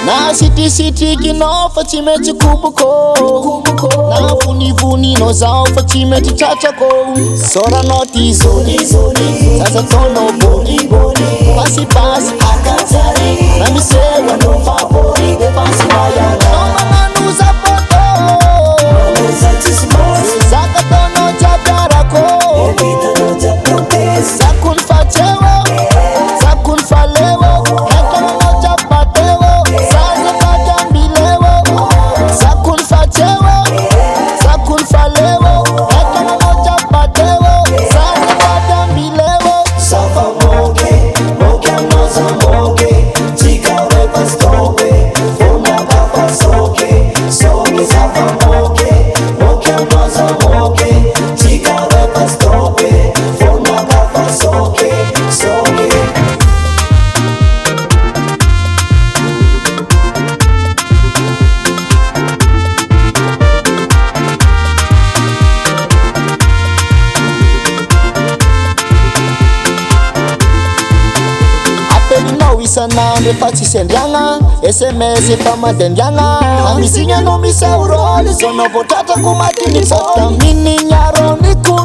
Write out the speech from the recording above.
Na city kino fa tsy mety kuboko Na vuni no zao fa tsy mety tratrako Soranao ty zoni Zaza tono boni Pasi akatari Na misewa no favori De pasi mayana No mananu zapoto Zaka tono jabarako Zakun fachewo Zakun falewo Hekano jabatewo Zaza kadambilewo Zakun fachewo Zakun falewo Hekano jabatewo Zaza kadambilewo Safa moke, moke anoza moke Chika urepa stoke, funa kafa soke Soke safa moke, moke anoza moke Chika urepa stoke, funa kafa soke Soke Apelinao isanandro efa tsy sendriagna SMS efa mandendiagna Amisigna no misy aurôly Zao nao voatratrako matiny Sota minigna rôniko